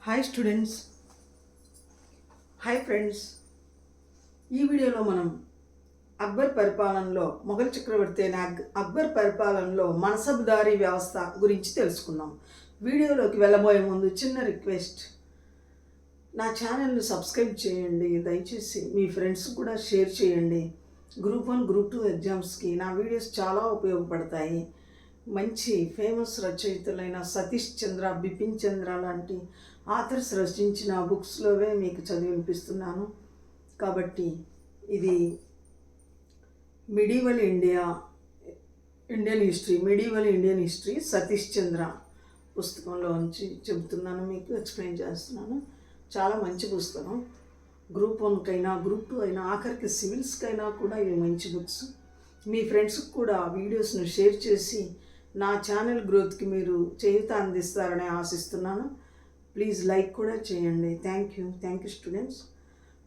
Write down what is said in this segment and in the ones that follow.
Hi students, hi friends. ఈ వీడియోలో మనం అక్బర్ పరిపాలనలో మొఘల్ చక్రవర్తి అయిన అక్బర్ పరిపాలనలో మనసబ్దారీ వ్యవస్థ గురించి తెలుసుకుందాం. వీడియోలోకి వెళ్ళబోయే ముందు చిన్న రిక్వెస్ట్, నా ఛానల్ని సబ్స్క్రైబ్ చేయండి. దయచేసి మీ ఫ్రెండ్స్ కూడా షేర్ చేయండి. గ్రూప్ 1, గ్రూప్ 2 ఎగ్జామ్స్కి నా వీడియోస్ చాలా ఉపయోగపడతాయి. మంచి ఫేమస్ రచయితలైన సతీష్ చంద్ర, బిపిన్ చంద్ర లాంటి ఆథర్స్ రచించిన బుక్స్లోవే మీకు చదివినిపిస్తున్నాను. కాబట్టి ఇది మిడీవల్ ఇండియన్ హిస్టరీ సతీష్ చంద్ర పుస్తకంలో నుంచి చెబుతున్నాను, మీకు ఎక్స్ప్లెయిన్ చేస్తున్నాను. చాలా మంచి పుస్తకం. గ్రూప్ 1కైనా గ్రూప్ 2 అయినా, ఆఖరికి సివిల్స్కైనా కూడా ఇవి మంచి బుక్స్. మీ ఫ్రెండ్స్కి కూడా వీడియోస్ను షేర్ చేసి నా ఛానల్ గ్రోత్కి మీరు చేయూత అందిస్తారని ఆశిస్తున్నాను. ప్లీజ్ లైక్ కూడా చేయండి. Thank you students.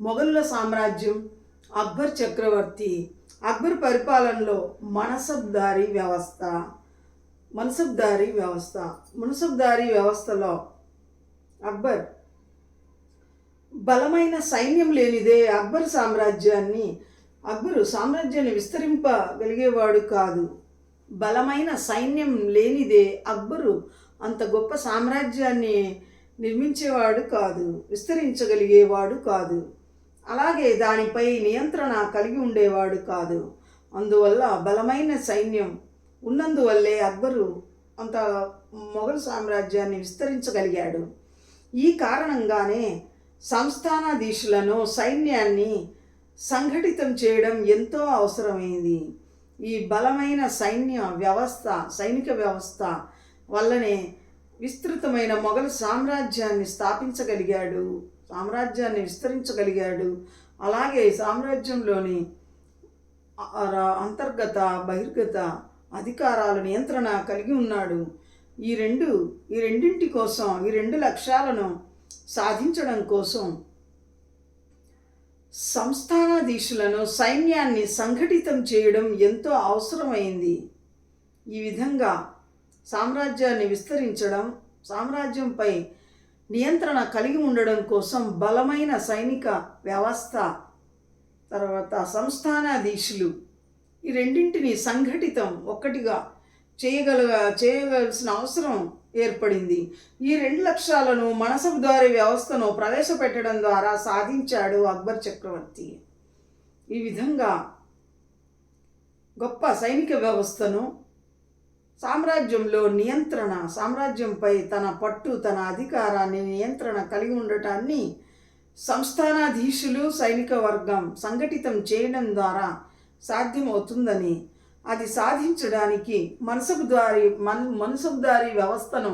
మొఘలుల సామ్రాజ్యం, అక్బర్ చక్రవర్తి. అక్బర్ పరిపాలనలో మనసబ్దారీ వ్యవస్థలో అక్బర్ బలమైన సైన్యం లేనిదే అక్బరు సామ్రాజ్యాన్ని విస్తరింపగలిగేవాడు కాదు. బలమైన సైన్యం లేనిదే అక్బరు అంత గొప్ప సామ్రాజ్యాన్ని నిర్మించేవాడు కాదు, విస్తరించగలిగేవాడు కాదు. అలాగే దానిపై నియంత్రణ కలిగి ఉండేవాడు కాదు. అందువల్ల బలమైన సైన్యం ఉన్నందువల్లే అక్బరు అంత మొఘల్ సామ్రాజ్యాన్ని విస్తరించగలిగాడు. ఈ కారణంగానే సంస్థానాధీశులను, సైన్యాన్ని సంఘటితం చేయడం ఎంతో అవసరమైంది. ఈ బలమైన సైనిక వ్యవస్థ వల్లనే విస్తృతమైన మొఘల్ సామ్రాజ్యాన్ని విస్తరించగలిగాడు. అలాగే సామ్రాజ్యంలోని అంతర్గత, బహిర్గత అధికారాలు, నియంత్రణ కలిగి ఉన్నాడు. ఈ రెండు లక్ష్యాలను సాధించడం కోసం సంస్థానాధీశులను, సైన్యాన్ని సంఘటితం చేయడం ఎంతో అవసరమైంది. ఈ విధంగా సామ్రాజ్యాన్ని విస్తరించడం, సామ్రాజ్యంపై నియంత్రణ కలిగి ఉండడం కోసం బలమైన సైనిక వ్యవస్థ, తర్వాత సంస్థానాధీశులు, ఈ రెండింటిని సంఘటితం ఒక్కటిగా చేయవలసిన అవసరం ఏర్పడింది. ఈ 2 లక్ష్యాలను మనసబ్దారీ వ్యవస్థను ప్రవేశపెట్టడం ద్వారా సాధించాడు అక్బర్ చక్రవర్తి. ఈ విధంగా గొప్ప సైనిక వ్యవస్థను, సామ్రాజ్యంపై తన పట్టు, తన అధికారాన్ని, నియంత్రణ కలిగి ఉండటాన్ని సంస్థానాధీశులు, సైనిక వర్గం సంఘటితం చేయడం ద్వారా సాధ్యమవుతుందని, అది సాధించడానికి మనసబ్దారీ వ్యవస్థను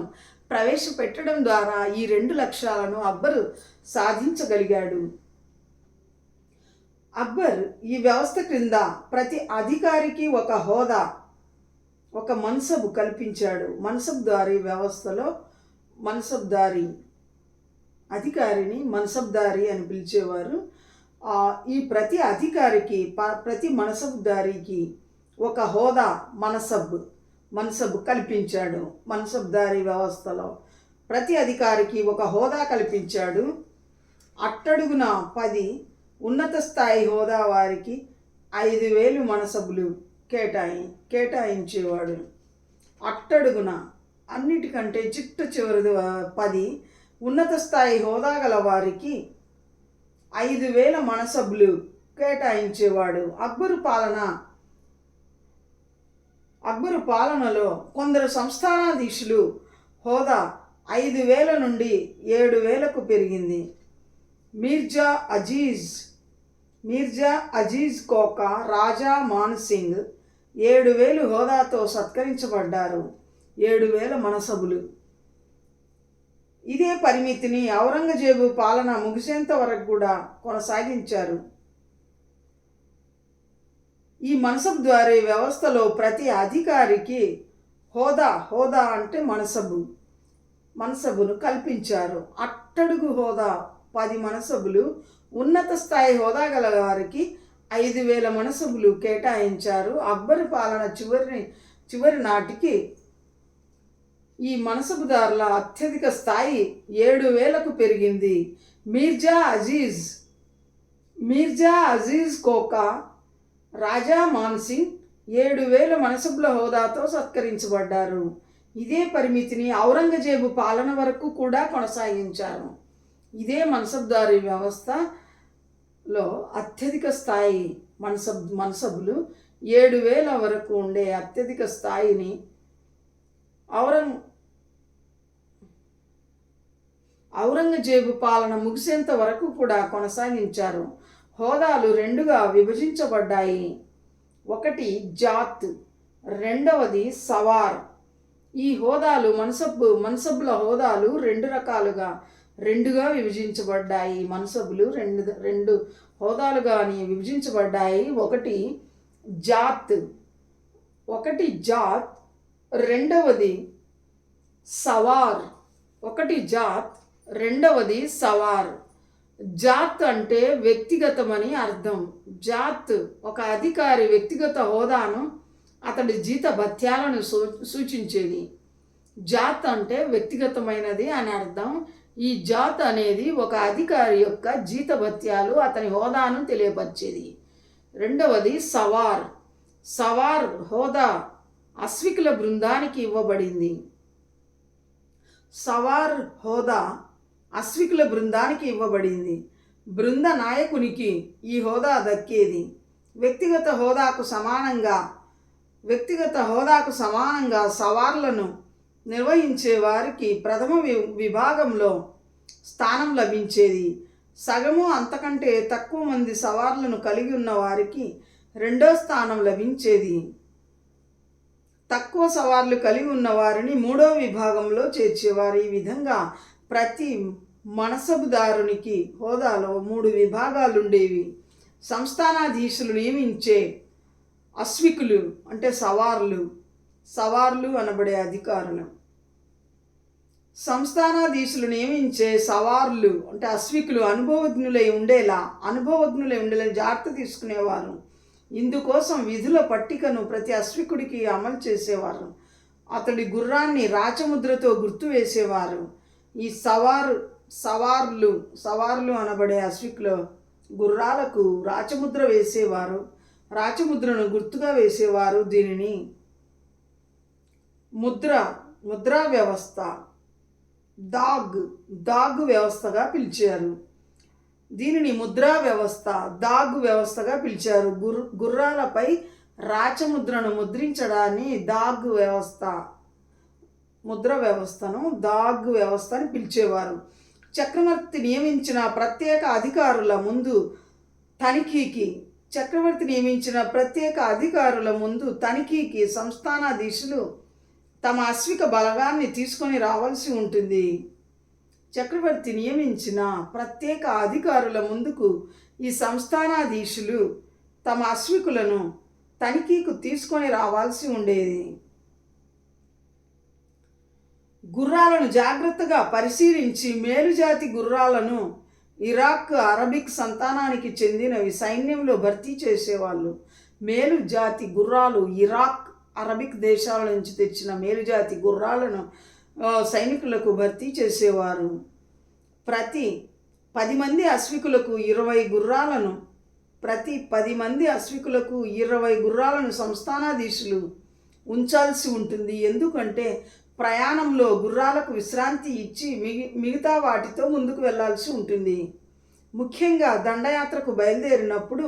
ప్రవేశపెట్టడం ద్వారా ఈ 2 లక్ష్యాలను అక్బరు సాధించగలిగాడు. అక్బర్ ఈ వ్యవస్థ క్రింద ప్రతి అధికారికి ఒక హోదా, ఒక మన్సబు కల్పించాడు. మనసబ్దారీ వ్యవస్థలో అధికారిని మనసబ్దారీ అని పిలిచేవారు. ఈ ప్రతి మనసబ్దారీకి ఒక హోదా, మన్సబ్ కల్పించాడు. మనసబ్దారీ వ్యవస్థలో ప్రతి అధికారికి ఒక హోదా కల్పించాడు. అట్టడుగున 10 ఉన్నత స్థాయి హోదా వారికి 5,000 మనసబులు కేటాయించేవాడు. అట్టడుగున అన్నిటికంటే చిట్ట చివరిది 10 ఉన్నత స్థాయి హోదా గల వారికి 5,000 మనసబులు కేటాయించేవాడు. అక్బరు పాలనలో కొందరు సంస్థానాధీశులు హోదా 5,000 నుండి 7,000కు పెరిగింది. మీర్జా అజీజ్ కోకా, రాజా మాన్ సింగ్ 7,000 హోదాతో సత్కరించబడ్డారు. 7,000 మనసబులు. ఇదే పరిమితిని ఔరంగజేబు పాలన ముగిసేంత వరకు కూడా కొనసాగించారు. ఈ మనసబ్దారీ వ్యవస్థలో ప్రతి అధికారికి హోదా అంటే మనసబును కల్పించారు. అట్టడుగు హోదా 10 మనసబులు, ఉన్నత స్థాయి హోదా గల వారికి 5,000 మనసబులు కేటాయించారు. అక్బర్ పాలన చివరి నాటికి ఈ మనసబుదారుల అత్యధిక స్థాయి 7,000కు పెరిగింది. మీర్జా అజీజ్ కోకా, రాజా మాన్సింగ్ 7,000 మనసబుల హోదాతో సత్కరించబడ్డారు. ఇదే పరిమితిని ఔరంగజేబు పాలన వరకు కూడా కొనసాగించారు. ఇదే మనసబ్దారీ వ్యవస్థలో అత్యధిక స్థాయి మనసబులు 7,000 వరకు ఉండే అత్యధిక స్థాయిని ఔరంగజేబు పాలన ముగిసేంత వరకు కూడా కొనసాగించారు. హోదాలు 2గా విభజించబడ్డాయి. ఒకటి జాత్, రెండవది సవార్. ఈ హోదాలు మనసబుల హోదాలు 2గా విభజించబడ్డాయి. మనసబులు రెండు హోదాలుగాని విభజించబడ్డాయి. ఒకటి జాత్, రెండవది సవార్. జాత్ అంటే వ్యక్తిగతమని అర్థం. జాత్ ఒక అధికారి వ్యక్తిగత హోదాను, అతడి జీత భత్యాలను సూచించేది. జాత్ అంటే వ్యక్తిగతమైనది అని అర్థం. ఈ జాత్ అనేది ఒక అధికారి యొక్క జీత భత్యాలు, అతని హోదాను తెలియపరిచేది. రెండవది సవార్ హోదా అశ్వికుల బృందానికి ఇవ్వబడింది. సవార్ హోదా అశ్వికుల బృందానికి ఇవ్వబడింది. బృంద నాయకునికి ఈ హోదా దక్కేది. వ్యక్తిగత హోదాకు సమానంగా సవార్లను నిర్వహించే వారికి ప్రథమ విభాగంలో స్థానం లభించేది. సగము అంతకంటే తక్కువ మంది సవార్లను కలిగి ఉన్న వారికి 2వ స్థానం లభించేది. తక్కువ సవార్లు కలిగి ఉన్న వారిని 3వ విభాగంలో చేర్చేవారు. ఈ విధంగా ప్రతి మనసబుదారునికి హోదాలో 3 విభాగాలుండేవి. సంస్థానాధీశులు నియమించే అశ్వికులు అంటే సవార్లు అనబడే అధికారులు. సంస్థానాధీశులు నియమించే సవార్లు అంటే అశ్వికులు అనుభవజ్ఞులై ఉండేలా జాగ్రత్త తీసుకునేవారు. ఇందుకోసం విధుల పట్టికను ప్రతి అశ్వికుడికి అమలు చేసేవారు. అతడి గుర్రాన్ని రాచముద్రతో గుర్తు వేసేవారు. ఈ సవార్లు అనబడే అశ్వికుల గుర్రాలకు రాచముద్ర వేసేవారు. రాచముద్రను గుర్తుగా వేసేవారు. దీనిని ముద్రా వ్యవస్థ, దాగ్ వ్యవస్థగా పిలిచారు. వ్యవస్థగా పిలిచారు. గుర్రాలపై రాచముద్రను ముద్రించడాన్ని ముద్ర వ్యవస్థను దాగ్ వ్యవస్థ అని పిలిచేవారు. చక్రవర్తి నియమించిన ప్రత్యేక అధికారుల ముందు తనిఖీకి సంస్థానాధీశులు తమ అశ్విక బలగాన్ని తీసుకొని రావాల్సి ఉంటుంది. చక్రవర్తి నియమించిన ప్రత్యేక అధికారుల ముందుకు ఈ సంస్థానాధీశులు తమ అశ్వికులను తనిఖీకు తీసుకొని రావాల్సి ఉండేది. గుర్రాలను జాగ్రత్తగా పరిశీలించి మేలుజాతి గుర్రాలను ఇరాక్, అరబిక్ సంతానానికి చెందినవి సైన్యంలో భర్తీ చేసేవాళ్ళు. మేలుజాతి గుర్రాలు ఇరాక్, అరబిక్ దేశాల నుంచి తెచ్చిన మేలుజాతి గుర్రాలను సైనికులకు భర్తీ చేసేవారు. ప్రతి 10 మంది అశ్వికులకు 20 గుర్రాలను సంస్థానాధీశులు ఉంచాల్సి ఉంటుంది. ఎందుకంటే ప్రయాణంలో గుర్రాలకు విశ్రాంతి ఇచ్చి మిగతా వాటితో ముందుకు వెళ్లాల్సి ఉంటుంది. ముఖ్యంగా దండయాత్రకు బయలుదేరినప్పుడు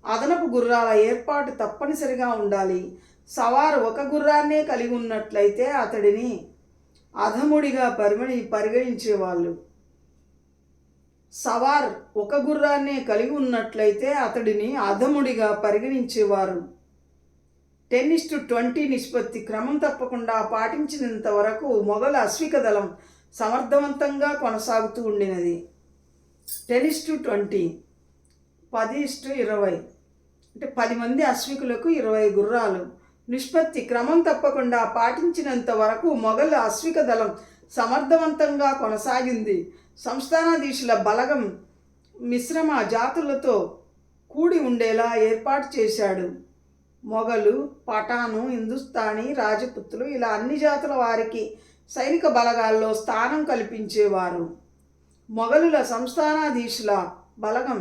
అదనపు గుర్రాల ఏర్పాటు తప్పనిసరిగా ఉండాలి. సవారు ఒక గుర్రాన్నే కలిగి ఉన్నట్లయితే అతడిని అధముడిగా పరిగణించేవాళ్ళు. సవార్ ఒక గుర్రాన్నే కలిగి ఉన్నట్లయితే అతడిని అధముడిగా పరిగణించేవారు. 10:20 నిష్పత్తి క్రమం తప్పకుండా పాటించినంత వరకు మొఘల్ అశ్విక దళం సమర్థవంతంగా కొనసాగుతూ ఉండినది. 10:20 10:20 అంటే 10 మంది అశ్వికులకు 20 గుర్రాలు. నిష్పత్తి క్రమం తప్పకుండా పాటించినంత వరకు మొఘల్ అశ్విక దళం సమర్థవంతంగా కొనసాగింది. సంస్థానాధీశుల బలగం మిశ్రమ జాతులతో కూడి ఉండేలా ఏర్పాటు చేశాడు. మొఘలు, పఠాను, హిందుస్థానీ, రాజపుత్రులు ఇలా అన్ని జాతుల వారికి సైనిక బలగాల్లో స్థానం కల్పించేవారు. మొఘలుల సంస్థానాధీశుల బలగం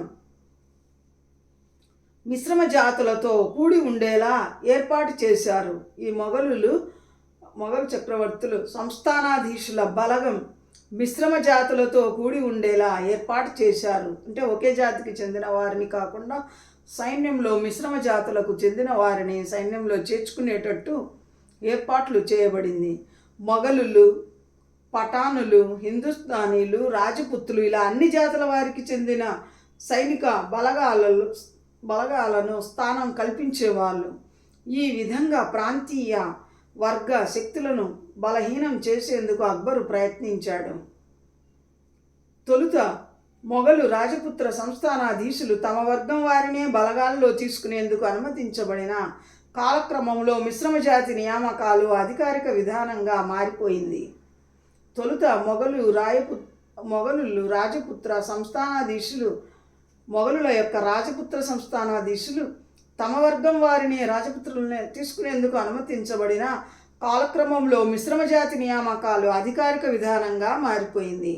మిశ్రమ జాతులతో కూడి ఉండేలా ఏర్పాటు చేశారు. ఈ మొఘలు చక్రవర్తులు సంస్థానాధీశుల బలగం మిశ్రమ జాతులతో కూడి ఉండేలా ఏర్పాటు చేశారు. అంటే ఒకే జాతికి చెందిన వారిని కాకుండా సైన్యంలో మిశ్రమ జాతులకు చెందిన వారిని సైన్యంలో చేర్చుకునేటట్టు ఏర్పాట్లు చేయబడింది. మొఘలులు, పఠానులు, హిందుస్థానీలు, రాజపుత్రులు ఇలా అన్ని జాతుల వారికి చెందిన సైనిక బలగాలను స్థానం కల్పించేవాళ్ళు. ఈ విధంగా ప్రాంతీయ వర్గ శక్తులను బలహీనం చేసేందుకు అక్బరు ప్రయత్నించాడు. తొలుత మొఘలు రాజపుత్ర సంస్థానాధీశులు తమ వర్గం వారినే బలగాల్లో తీసుకునేందుకు అనుమతించబడిన కాలక్రమంలో మిశ్రమ జాతి నియామకాలు అధికారిక విధానంగా మారిపోయింది. తొలుత మొఘలుల యొక్క రాజపుత్ర సంస్థానాధీశులు తమ వర్గం వారిని రాజపుత్రులనే తీసుకునేందుకు అనుమతించబడిన కాలక్రమంలో మిశ్రమ జాతి నియామకాలు అధికారిక విధానంగా మారిపోయింది.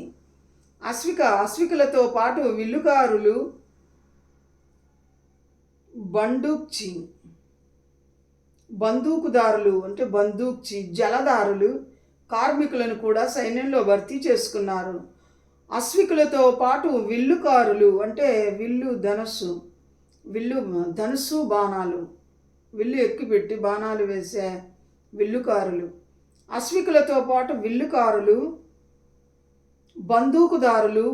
అశ్వికులతో పాటు విల్లుకారులు, బందూకుదారులు జలదారులు, కార్మికులను కూడా సైన్యంలో భర్తీ చేసుకున్నారు. అశ్వికులతో పాటు విల్లుకారులు అంటే ధనుస్సు బాణాలు, విల్లు ఎక్కుపెట్టి బాణాలు వేసే విల్లుకారులు. అశ్వికులతో పాటు విల్లుకారులు, బందూకుదారులు,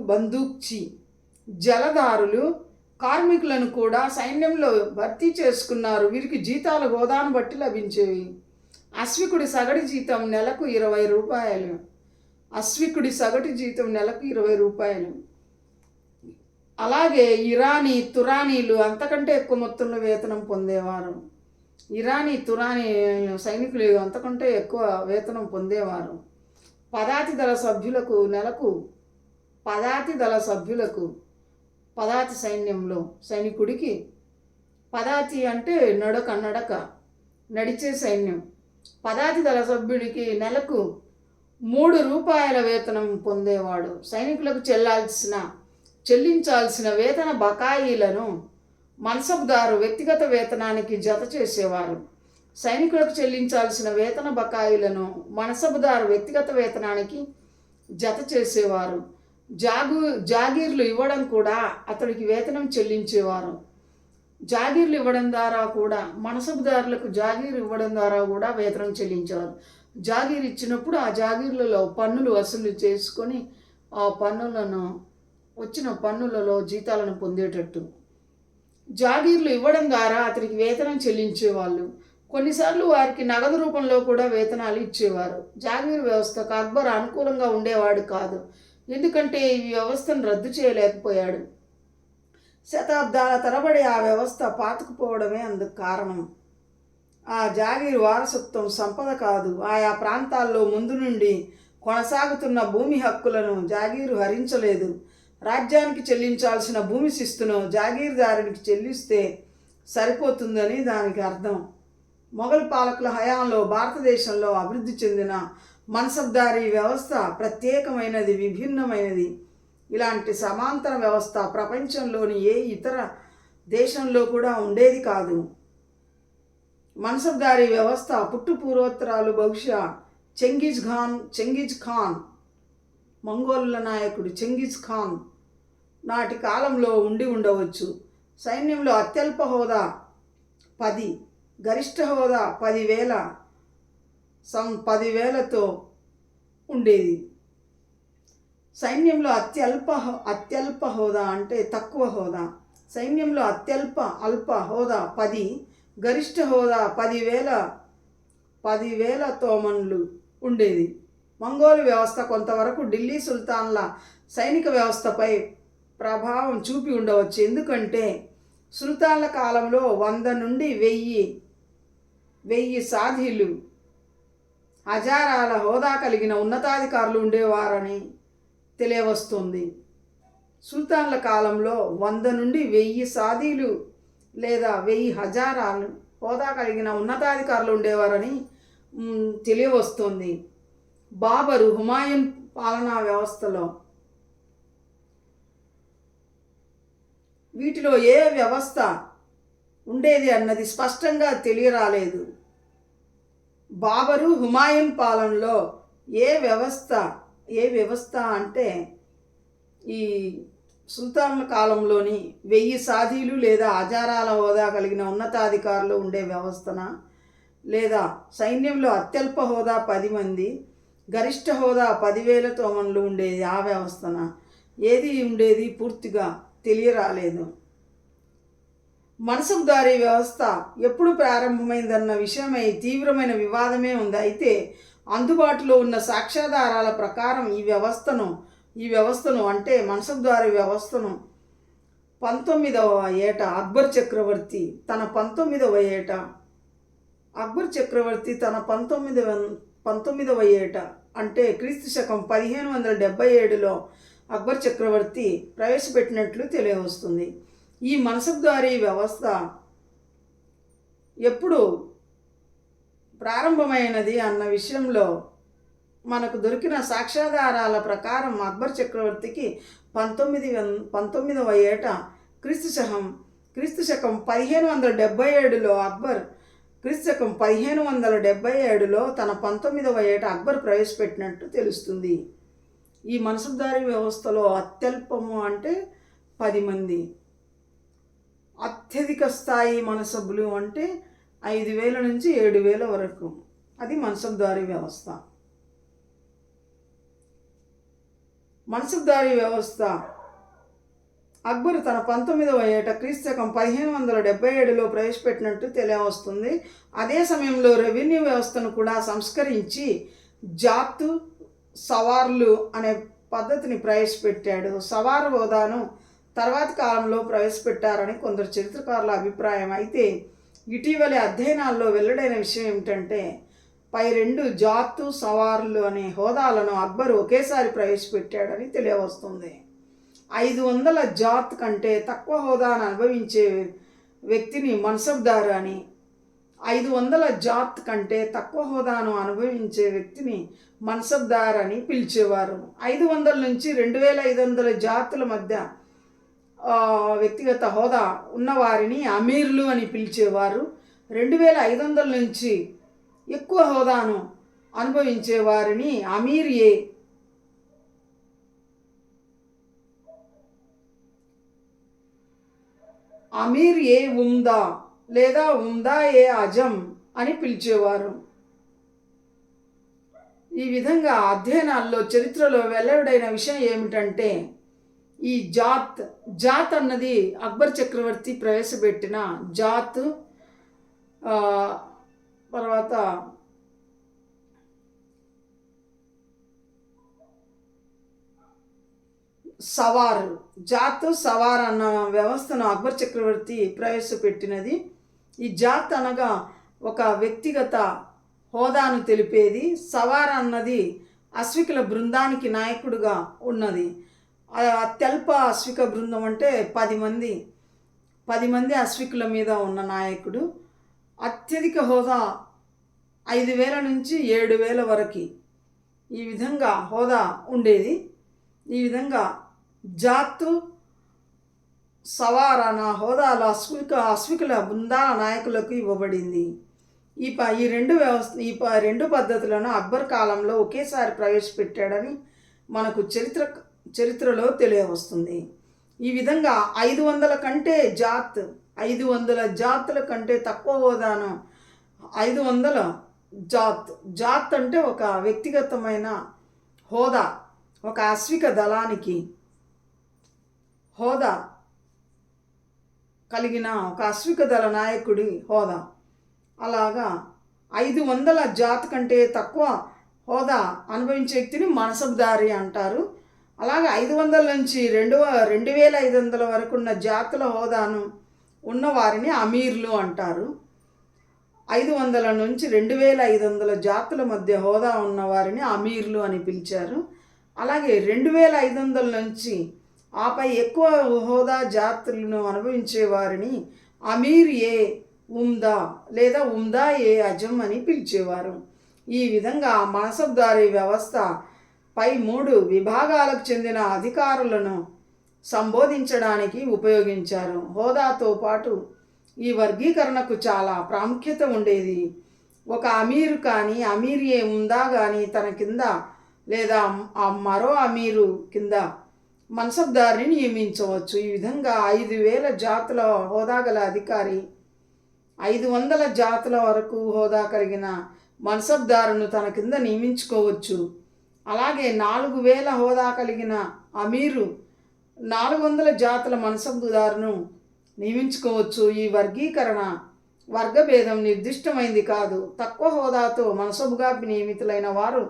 జలదారులు, కార్మికులను కూడా సైన్యంలో భర్తీ చేసుకున్నారు. వీరికి జీతాలు హోదాను బట్టి లభించేవి. అశ్వికుడి సగటు జీతం నెలకు 20 రూపాయలు. అలాగే ఇరానీ, తురానీలు అంతకంటే ఎక్కువ మొత్తంలో వేతనం పొందేవారు. తురానీ సైనికులు అంతకంటే ఎక్కువ వేతనం పొందేవారు. పదాతి దళ సైన్యంలో సైనికుడికి పదాతి అంటే నడిచే సైన్యం. పదాతి దళ సభ్యుడికి నెలకు 3 రూపాయల వేతనం పొందేవాడు. సైనికులకు చెల్లించాల్సిన వేతన బకాయిలను మన్సబ్దారు వ్యక్తిగత వేతనానికి జత చేసేవారు. సైనికులకు చెల్లించాల్సిన వేతన బకాయిలను మన్సబ్దారు వ్యక్తిగత వేతనానికి జత చేసేవారు. జాగీర్లు ఇవ్వడం కూడా అతడికి వేతనం చెల్లించేవారు. జాగీర్లు ఇవ్వడం ద్వారా కూడా మనసబుదారులకు జాగీర్ ఇవ్వడం ద్వారా కూడా వేతనం చెల్లించేవారు. జాగీర్ ఇచ్చినప్పుడు ఆ జాగీర్లలో పన్నులు వసూలు చేసుకొని ఆ వచ్చిన పన్నులలో జీతాలను పొందేటట్టు జాగీర్లు ఇవ్వడం ద్వారా అతనికి వేతనం చెల్లించేవాళ్ళు. కొన్నిసార్లు వారికి నగదు రూపంలో కూడా వేతనాలు ఇచ్చేవారు. జాగీర్ వ్యవస్థకు అక్బర్ అనుకూలంగా ఉండేవాడు కాదు, ఎందుకంటే ఈ వ్యవస్థను రద్దు చేయలేకపోయాడు. శతాబ్దాల తరబడి ఆ వ్యవస్థ పాతుకుపోవడమే అందుకు కారణం. ఆ జాగీర్ వారసత్వం సంపద కాదు. ఆయా ప్రాంతాల్లో ముందు నుండి కొనసాగుతున్న భూమి హక్కులను జాగీరు హరించలేదు. రాజ్యానికి చెల్లించాల్సిన భూమి శిస్తును జాగీర్దారునికి చెల్లిస్తే సరిపోతుందని దానికి అర్థం. మొఘల్ పాలకుల హయాంలో భారతదేశంలో అభివృద్ధి చెందిన మన్సబ్దారీ వ్యవస్థ ప్రత్యేకమైనది, విభిన్నమైనది. ఇలాంటి సమాంతర వ్యవస్థ ప్రపంచంలోని ఏ ఇతర దేశంలో కూడా ఉండేది కాదు. మన్సబ్దారీ వ్యవస్థ పుట్టుపూర్వోత్తరాలు బహుశా చెంగిజ్ ఖాన్ మంగోలుల నాయకుడు చెంగిజ్ ఖాన్ నాటి కాలంలో ఉండి ఉండవచ్చు. సైన్యంలో అత్యల్ప హోదా 10, గరిష్ట హోదా 10,000తో ఉండేది. సైన్యంలో అత్యల్ప హోదా అంటే తక్కువ హోదా. సైన్యంలో అల్ప హోదా 10, గరిష్ట హోదా 10,000 తోమన్లు ఉండేది. మంగోలు వ్యవస్థ కొంతవరకు ఢిల్లీ సుల్తాన్ల సైనిక వ్యవస్థపై ప్రభావం చూపి ఉండవచ్చు. ఎందుకంటే సుల్తాన్ల కాలంలో 100 నుండి 1000 సాధీలు, హజారాల హోదా కలిగిన ఉన్నతాధికారులు ఉండేవారని తెలియవస్తుంది. సుల్తాన్ల కాలంలో 100 నుండి 1000 సాధీలు లేదా 1000 హజారాలు హోదా కలిగిన ఉన్నతాధికారులు ఉండేవారని తెలియవస్తుంది. బాబరు, హుమాయూన్ పాలనా వ్యవస్థలో వీటిలో ఏ వ్యవస్థ ఉండేది అన్నది స్పష్టంగా తెలియరాలేదు. బాబరు, హుమాయూన్ పాలనలో ఏ వ్యవస్థ అంటే ఈ సుల్తాన్ల కాలంలోని 1000 సాధీలు లేదా ఆచారాల హోదా కలిగిన ఉన్నతాధికారులు ఉండే వ్యవస్థన, లేదా సైన్యంలో అత్యల్ప హోదా 10 మంది, గరిష్ట హోదా 10,000 తోమన్లు ఉండేది ఆ వ్యవస్థన, ఏది ఉండేది పూర్తిగా తెలియరాలేదు. మనసబ్దారీ వ్యవస్థ ఎప్పుడు ప్రారంభమైందన్న విషయమై తీవ్రమైన వివాదమే ఉంది. అయితే అందుబాటులో ఉన్న సాక్ష్యాధారాల ప్రకారం ఈ వ్యవస్థను అంటే మనసబ్దారీ వ్యవస్థను 19వ ఏట అక్బర్ చక్రవర్తి తన 19వ ఏట అంటే క్రీస్తు శకం 1577లో అక్బర్ చక్రవర్తి ప్రవేశపెట్టినట్లు తెలియవస్తుంది. ఈ మనసబ్దారీ వ్యవస్థ ఎప్పుడు ప్రారంభమైనది అన్న విషయంలో మనకు దొరికిన సాక్ష్యాధారాల ప్రకారం అక్బర్ చక్రవర్తికి 19వ ఏట క్రీస్తు శకం 1577లో క్రీస్తు శకం 1577లో తన 19వ ఏట అక్బర్ ప్రవేశపెట్టినట్టు తెలుస్తుంది. ఈ మనసబ్దారీ వ్యవస్థలో అత్యల్పము అంటే 10 మంది, అత్యధిక స్థాయి మనసబ్బులు అంటే 5,000 నుంచి 7,000 వరకు. అది మనసబ్దారీ వ్యవస్థ. మనసబ్దారీ వ్యవస్థ అక్బర్ తన 19వ ఏట క్రీస్తు శకం 1577లో ప్రవేశపెట్టినట్టు తెలియవస్తుంది. అదే సమయంలో రెవెన్యూ వ్యవస్థను కూడా సంస్కరించి జాతు సవార్లు అనే పద్ధతిని ప్రవేశపెట్టాడు. సవార్ హోదాను తర్వాతి కాలంలో ప్రవేశపెట్టారని కొందరు చరిత్రకారుల అభిప్రాయం. అయితే ఇటీవలి అధ్యయనాల్లో వెల్లడైన విషయం ఏమిటంటే పై 2 జాతు సవార్లు అనే హోదాలను అక్బర్ ఒకేసారి ప్రవేశపెట్టాడని తెలియవస్తుంది. 500 జాత్ కంటే తక్కువ హోదాను అనుభవించే వ్యక్తిని మన్సబ్దార్ అని, 500 జాత్ కంటే తక్కువ హోదాను అనుభవించే వ్యక్తిని మన్సబ్దార్ అని పిలిచేవారు. 500 నుంచి 2,500 జాతుల మధ్య వ్యక్తిగత హోదా ఉన్నవారిని అమీర్లు అని పిలిచేవారు. 2,500 నుంచి ఎక్కువ హోదాను అనుభవించే వారిని అమీర్ ఏ ఉమ్దా లేదా ఉమ్దా ఏ అజం అని పిలిచేవారు. ఈ విధంగా అధ్యయనాల్లో చరిత్రలో వెల్లడైన విషయం ఏమిటంటే ఈ జాత్ అన్నది అక్బర్ చక్రవర్తి ప్రవేశపెట్టిన జాత్, తర్వాత సవార్ అన్న వ్యవస్థను అక్బర్ చక్రవర్తి ప్రవేశపెట్టినది. ఈ జాత్ అనగా ఒక వ్యక్తిగత హోదాను తెలిపేది. సవార్ అన్నది అశ్వికుల బృందానికి నాయకుడుగా ఉన్నది. అత్యల్ప అశ్విక బృందం అంటే 10 మంది అశ్వికుల మీద ఉన్న నాయకుడు. అత్యధిక హోదా 5,000 నుంచి 7,000 వరకు ఈ విధంగా హోదా ఉండేది. ఈ విధంగా జాతు సవార్ అన్న హోదాలో అశ్వికుల బృందాల నాయకులకు ఇవ్వబడింది. ఈ 2 పద్ధతులను అక్బర్ కాలంలో ఒకేసారి ప్రవేశపెట్టాడని మనకు చరిత్రలో తెలియవస్తుంది. ఈ విధంగా 500 జాతుల కంటే తక్కువ హోదాను 500 జాత్ అంటే ఒక వ్యక్తిగతమైన హోదా, ఒక అశ్విక దళానికి హోదా కలిగిన ఒక అశ్విక దళ నాయకుడి హోదా. అలాగా 500 జాత్ కంటే తక్కువ హోదా అనుభవించే వ్యక్తిని మనసబ్దారి అంటారు. అలాగే 500 నుంచి 2,500 వరకు ఉన్న జాతుల హోదాను ఉన్నవారిని అమీర్లు అంటారు. 500 నుంచి 2,500 జాతుల మధ్య హోదా ఉన్నవారిని అమీర్లు అని పిలిచారు. అలాగే 2,500 నుంచి ఆపై ఎక్కువ హోదా జాతులను అనుభవించే వారిని అమీర్ ఏ ఉమ్దా లేదా ఉమ్దా ఏ అజం అని పిలిచేవారు. ఈ విధంగా మనసబ్దారీ వ్యవస్థ పై 3 విభాగాలకు చెందిన అధికారులను సంబోధించడానికి ఉపయోగించారు. హోదాతో పాటు ఈ వర్గీకరణకు చాలా ప్రాముఖ్యత ఉండేది. ఒక అమీరు కానీ అమీరియే ఉందా కానీ తన కింద లేదా మరో అమీరు కింద మన్సబ్దారిని నియమించవచ్చు. ఈ విధంగా 5,000 జాతుల హోదా గల అధికారి 500 జాతుల వరకు హోదా కలిగిన మన్సబ్దారును తన కింద నియమించుకోవచ్చు. అలాగే 4,000 హోదా కలిగిన అమీరు 400 జాతుల మన్సబ్దారును నియమించుకోవచ్చు. ఈ వర్గీకరణ వర్గభేదం నిర్దిష్టమైంది కాదు. తక్కువ హోదాతో మన్సబుగా నియమితులైన వారు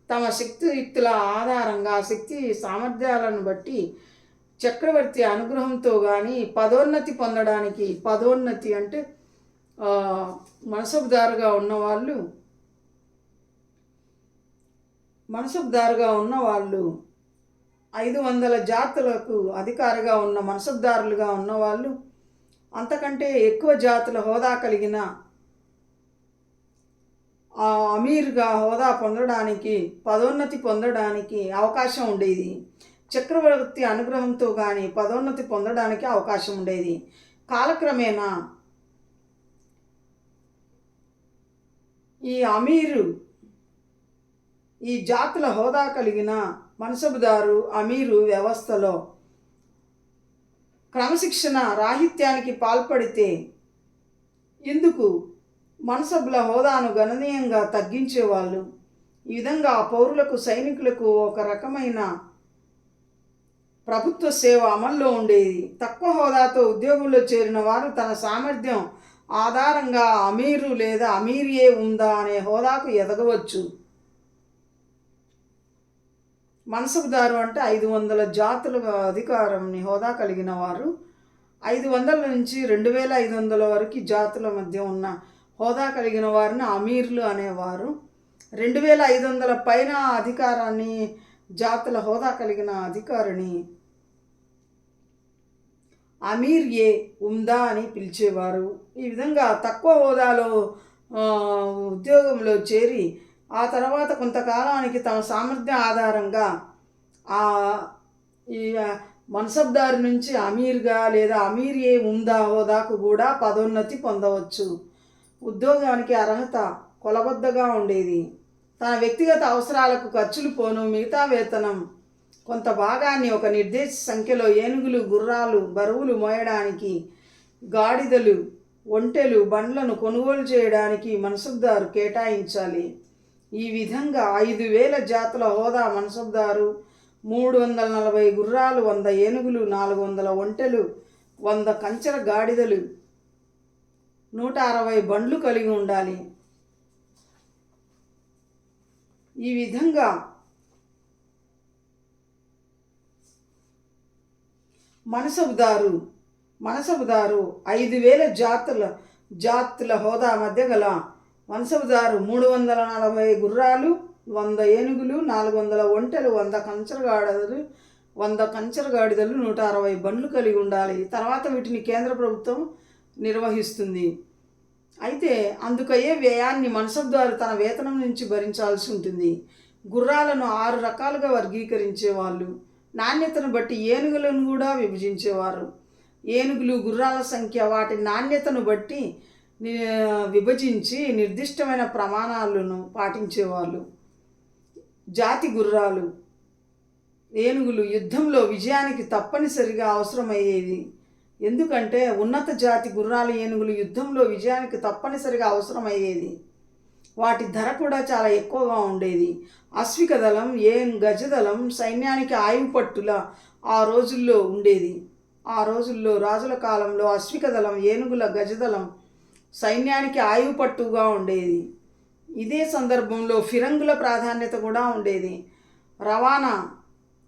తమ శక్తియుక్తుల ఆధారంగా శక్తి సామర్థ్యాలను బట్టి చక్రవర్తి అనుగ్రహంతో కానీ పదోన్నతి పొందడానికి, పదోన్నతి అంటే మన్సబ్దారుగా ఉన్నవాళ్ళు 500 జాతులకు అధికారిగా ఉన్న మన్సబ్దారులుగా ఉన్నవాళ్ళు అంతకంటే ఎక్కువ జాతుల హోదా కలిగిన అమీర్గా హోదా పొందడానికి, పదోన్నతి పొందడానికి అవకాశం ఉండేది. చక్రవర్తి అనుగ్రహంతో కానీ పదోన్నతి పొందడానికి అవకాశం ఉండేది. కాలక్రమేణా ఈ అమీరు ఈ జాతుల హోదా కలిగిన మన్సబుదారు అమీరు వ్యవస్థలో క్రమశిక్షణ రాహిత్యానికి పాల్పడితే ఇందుకు మన్సబుల హోదాను గణనీయంగా తగ్గించేవాళ్ళు. ఈ విధంగా పౌరులకు, సైనికులకు ఒక రకమైన ప్రభుత్వ సేవ అమల్లో ఉండేది. తక్కువ హోదాతో ఉద్యోగంలో చేరిన వారు తన సామర్థ్యం ఆధారంగా అమీరు లేదా అమీరియే ఉందా అనే హోదాకు ఎదగవచ్చు. మన్సబుదారు అంటే 500 జాతుల అధికారంని హోదా కలిగిన వారు. 500 నుంచి 2,500 వరకు జాతుల మధ్య ఉన్న హోదా కలిగిన వారిని అమీర్లు అనేవారు. 2,500 పైన అధికారాన్ని జాతుల హోదా కలిగిన అధికారిని అమీర్ ఏ ఉందా అని పిలిచేవారు. ఈ విధంగా తక్కువ హోదాలో ఉద్యోగంలో చేరి ఆ తర్వాత కొంతకాలానికి తమ సామర్థ్యం ఆధారంగా ఈ మన్సబ్దారు నుంచి అమీర్గా లేదా అమీర్ ఏ ఉందా హోదాకు కూడా పదోన్నతి పొందవచ్చు. ఉద్యోగానికి అర్హత కొలబద్దగా ఉండేది. తన వ్యక్తిగత అవసరాలకు ఖర్చులు పోను మిగతా వేతనం కొంత భాగాన్ని ఒక నిర్దేశిత సంఖ్యలో ఏనుగులు, గుర్రాలు, బరువులు మోయడానికి, గాడిదలు, ఒంటెలు, బండ్లను కొనుగోలు చేయడానికి మన్సబ్దారు కేటాయించాలి. ఈ విధంగా 5,000 జాతుల హోదా మన్సబ్దారు 340 గుర్రాలు, 100 ఏనుగులు, 400 ఒంటెలు, 100 కంచెర గాడిదలు, 160 బండ్లు కలిగి ఉండాలి. ఈ విధంగా మన్సబుదారు 5,000 జాతుల హోదా మధ్య గల మన్సబుదారు 340 గుర్రాలు, 100 ఏనుగులు, 400 ఒంటెలు, 100 కంచెర గాడిదలు, 160 బండ్లు కలిగి ఉండాలి. తర్వాత వీటిని కేంద్ర ప్రభుత్వం నిర్వహిస్తుంది. అయితే అందుకయ్యే వ్యయాన్ని మన్సబ్దారు తన వేతనం నుంచి భరించాల్సి ఉంటుంది. గుర్రాలను 6 రకాలుగా వర్గీకరించేవాళ్ళు. నాణ్యతను బట్టి ఏనుగులను కూడా విభజించేవారు. ఏనుగులు, గుర్రాల సంఖ్య వాటి నాణ్యతను బట్టి విభజించి నిర్దిష్టమైన ప్రమాణాలను పాటించేవాళ్ళు. జాతి గుర్రాలు, ఏనుగులు యుద్ధంలో విజయానికి తప్పనిసరిగా అవసరమయ్యేది. ఎందుకంటే ఉన్నత జాతి గుర్రాలు, ఏనుగులు యుద్ధంలో విజయానికి తప్పనిసరిగా అవసరమయ్యేది. వాటి ధర కూడా చాలా ఎక్కువగా ఉండేది. అశ్విక దళం, గజదళం సైన్యానికి ఆయుపట్టుల ఆ రోజుల్లో ఉండేది. ఆ రోజుల్లో రాజుల కాలంలో అశ్విక దళం, ఏనుగుల గజదళం సైన్యానికి ఆయుపట్టుగా ఉండేది. ఇదే సందర్భంలో ఫిరంగుల ప్రాధాన్యత కూడా ఉండేది. రవాణా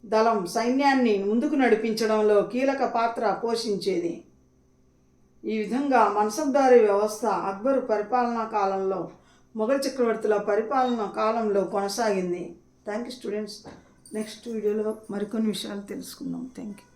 దళం సైన్యాన్ని ముందుకు నడిపించడంలో కీలక పాత్ర పోషించేది. ఈ విధంగా మన్సబ్దారీ వ్యవస్థ అక్బర్ పరిపాలనా కాలంలో, మొఘల్ చక్రవర్తుల పరిపాలనా కాలంలో కొనసాగింది. Thank you students. నెక్స్ట్ వీడియోలో మరికొన్ని విషయాలు తెలుసుకుందాం. Thank you.